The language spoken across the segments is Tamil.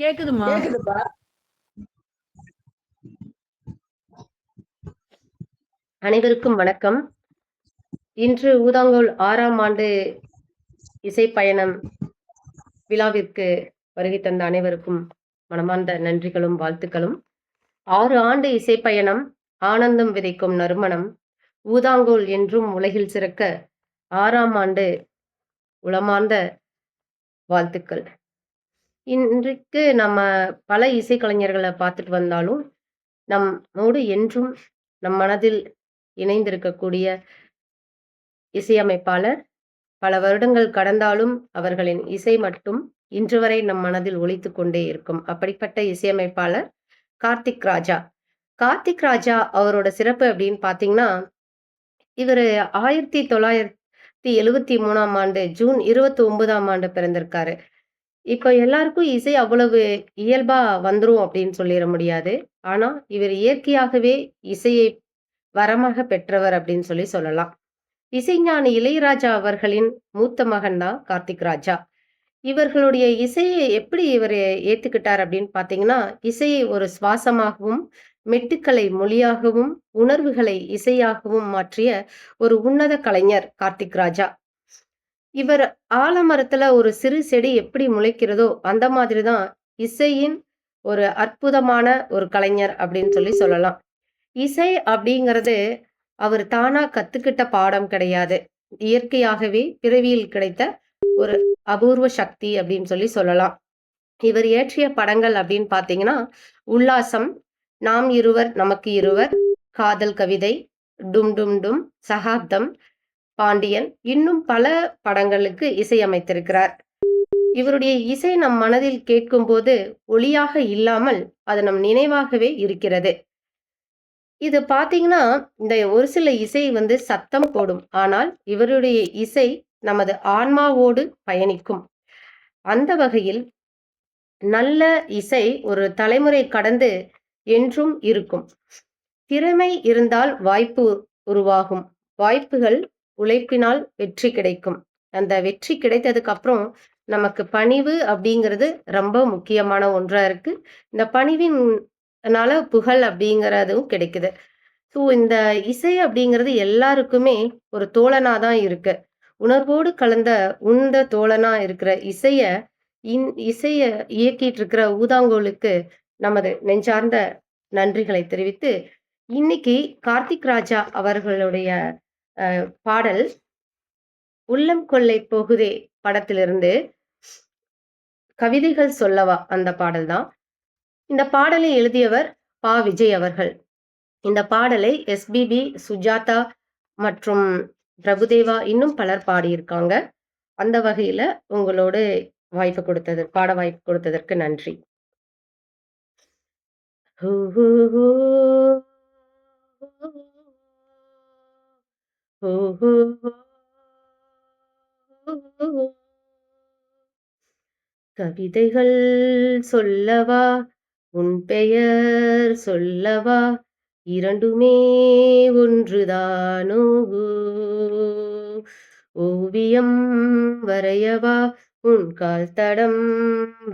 கேக்குதுமா? கேக்குதுப்பா. அனைவருக்கும் வணக்கம். இன்று ஊதாங்கோல் 6ஆம் ஆண்டு இசைப்பயணம் விழாவிற்கு வருகை தந்த அனைவருக்கும் மனமார்ந்த நன்றிகளும் வாழ்த்துக்களும். 6 ஆண்டு இசைப்பயணம் ஆனந்தம் விதைக்கும் நறுமணம் ஊதாங்கோல் என்றும் உலகில் சிறக்க 6ஆம் ஆண்டு உளமார்ந்த வாழ்த்துக்கள். இன்றைக்கு நம்ம பல இசைக்கலைஞர்களை பார்த்துட்டு வந்தாலும் நம்மோடு என்றும் நம் மனதில் இணைந்திருக்கக்கூடிய இசையமைப்பாளர் பல வருடங்கள் கடந்தாலும் அவர்களின் இசை மட்டும் இன்று வரை நம் மனதில் ஒலித்துக் கொண்டே இருக்கும். அப்படிப்பட்ட இசையமைப்பாளர் கார்த்திக் ராஜா. கார்த்திக் ராஜா அவரோட சிறப்பு அப்படின்னு பார்த்தீங்கன்னா, இவர் 1973ஆம் ஆண்டு ஜூன் 29ஆம் ஆண்டு பிறந்திருக்காரு. இப்ப எல்லாருக்கும் இசை அவ்வளவு இயல்பா வந்துரும் அப்படின்னு சொல்லிட முடியாது. ஆனா இவர் இயற்கையாகவே இசையை வரமாக பெற்றவர் அப்படின்னு சொல்லலாம். இசைஞானி இளையராஜா அவர்களின் மூத்த மகன் தான் கார்த்திக் ராஜா. இவர்களுடைய இசையை எப்படி இவர் ஏத்துக்கிட்டார் அப்படின்னு பார்த்தீங்கன்னா, இசையை ஒரு சுவாசமாகவும், மெட்டுக்களை மொழியாகவும், உணர்வுகளை இசையாகவும் மாற்றிய ஒரு உன்னத கலைஞர் கார்த்திக் ராஜா. இவர் ஆலமரத்துல ஒரு சிறு செடி எப்படி முளைக்கிறதோ அந்த மாதிரி தான் இசையின் ஒரு அற்புதமான ஒரு கலைஞர் அப்படின்னு சொல்லலாம். இசை அப்படிங்கிறது அவர் தானா கத்துக்கிட்ட பாடம் கிடையாது. இயற்கையாகவே பிறவியில் கிடைத்த ஒரு அபூர்வ சக்தி அப்படின்னு சொல்லலாம். இவர் இயற்றிய படங்கள் அப்படின்னு பார்த்தீங்கன்னா, உல்லாசம், நாம் இருவர் நமக்கு இருவர், காதல் கவிதை, டும் டும் டும், சகாப்தம், பாண்டியன், இன்னும் பல படங்களுக்கு இசையமைத்திருக்கிறார். இவருடைய இசை நம் மனதில் கேட்கும்போது ஒளியாக இல்லாமல் அது நம் நினைவாகவே இருக்கிறது. இது பார்த்தீங்கன்னா, இந்த ஒரு சில இசை சத்தம் போடும். ஆனால் இவருடைய இசை நமது ஆன்மாவோடு பயணிக்கும். அந்த வகையில் நல்ல இசை ஒரு தலைமுறை கடந்து என்றும் இருக்கும். திறமை இருந்தால் வாய்ப்பு உருவாகும். வாய்ப்புகள் உழைப்பினால் வெற்றி கிடைக்கும். அந்த வெற்றி கிடைத்ததுக்கு அப்புறம் நமக்கு பணிவு அப்படிங்கிறது ரொம்ப முக்கியமான ஒன்றா இருக்கு. இந்த பணிவினால புகழ் அப்படிங்கிறதும் கிடைக்குது. ஸோ இந்த இசை அப்படிங்கிறது எல்லாருக்குமே ஒரு தோழனா தான் இருக்கு. உணர்வோடு கலந்த உண்ட தோழனா இருக்கிற இசைய இயக்கிட்டு இருக்கிற ஊதாங்கோலுக்கு நமது நெஞ்சார்ந்த நன்றிகளை தெரிவித்து, இன்னைக்கு கார்த்திக் ராஜா அவர்களுடைய பாடல் உள்ளம் கொள்ளை போகுதே படத்திலிருந்து கவிதைகள் சொல்லவா அந்த பாடல் தான். இந்த பாடலை எழுதியவர் பா. விஜய் அவர்கள். இந்த பாடலை எஸ்பிபி, சுஜாதா மற்றும் பிரபுதேவா இன்னும் பலர் பாடியிருக்காங்க. அந்த வகையில உங்களோடு பாட வாய்ப்பு கொடுத்ததற்கு நன்றி. கவிதைகள் சொல்லவா, உன் பெயர் சொல்லவா, இரண்டுமே ஒன்றுதானோ, ஓவியம் வரையவா, உன் கால் தடம்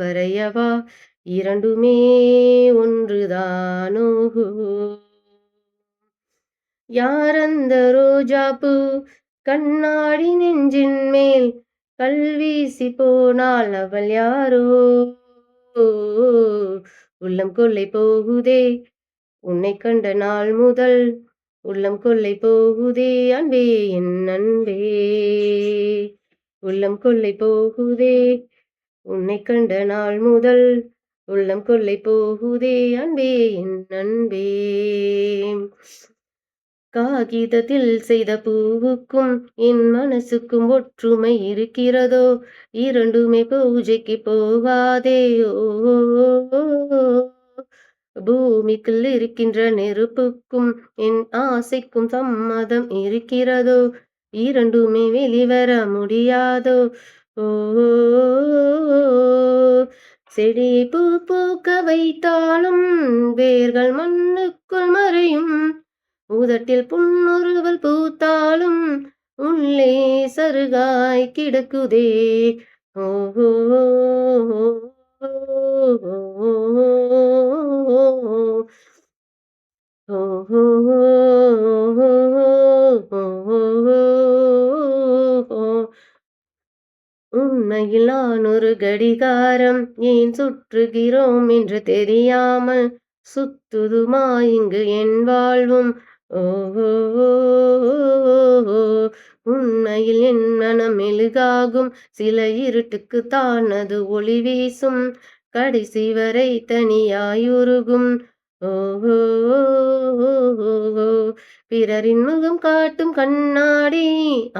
வரையவா, இரண்டுமே ஒன்றுதானோ, யார் அந்த ரோஜாப்பூ கண்ணாடி நெஞ்சின் மேல் கல்வீசி போனால் அவள் யாரோ, உள்ளம் கொள்ளை போகுதே உன்னை கண்ட நாள் முதல், உள்ளம் கொள்ளை போகுதே அன்பே என் அன்பே, உள்ளம் கொள்ளை போகுதே உன்னை கண்ட நாள் முதல், உள்ளம் கொள்ளை போகுதே அன்பே என் அன்பே. காகிதத்தில் செய்த பூவுக்கும் என் மனசுக்கும் ஒற்றுமை இருக்கிறதோ, இரண்டுமே பூஜைக்கு போகாதேயோ, பூமிக்குள் இருக்கின்ற நெருப்புக்கும் என் ஆசைக்கும் சம்மதம் இருக்கிறதோ, இரண்டுமே வெளிவர முடியாதோ, ஓ செடியை பூ பூக்க வைத்தாலும் வேர்கள் மண்ணுக்குள் மறையும், உதட்டில் புன்முறுவல் பூத்தாலும் உள்ளே சருகாய் கிடக்குதே, ஓ ஒரு கடிகாரம் ஏன் சுற்றுகிறோம் என்று தெரியாமல் சுத்துதுமா இங்கு என் வாழ்வும். ஓஹோ, உண்மையில் என் மனம் மெழுகாகும், சில இருட்டுக்கு தான் அது ஒளி வீசும், கடைசி வரை தனியாயுருகும். ஓஹோ, பிறரின் முகம் காட்டும் கண்ணாடி,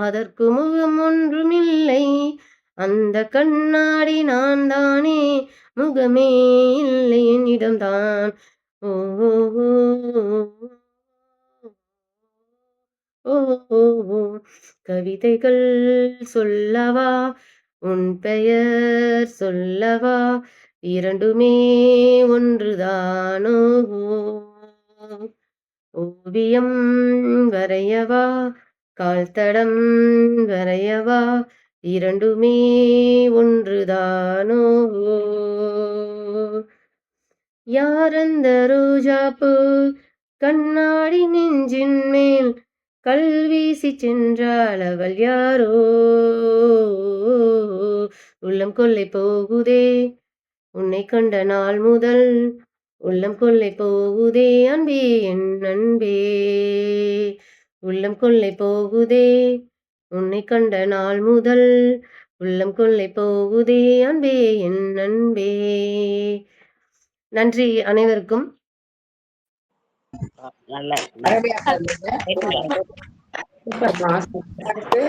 அதற்கு முகம் ஒன்றுமில்லை, அந்த கண்ணாடி நான் தானே, முகமே இல்லை என்னிடம்தான். ஓ ஓ, ஓ, ஓ, ஓ, ஓ. கவிதைகள் சொல்லவா, உன் பெயர் சொல்லவா, இரண்டுமே ஒன்றுதானோ. ஓவியம் வரையவா, கால் தடம் வரையவா, இரண்டுமே ஒன்றுதானோ. யார் அந்த ரோஜாப்பூ கண்ணாடி நெஞ்சின் மேல் கல் வீசி சென்றாள், அவள் யாரோ. உள்ளம் கொள்ளை போகுதே உன்னை கண்ட நாள் முதல், உள்ளம் கொள்ளை போகுதே அன்பே என் அன்பே. உள்ளம் கொள்ளை போகுதே உன்னை கண்ட நாள் முதல், உள்ளம் கொள்ளை போகுதே அன்பே என் அன்பே. நன்றி அனைவருக்கும். நல்ல அருமையாக இருந்தது. கேட்டுங்க. சூப்பர்மா. அடுத்து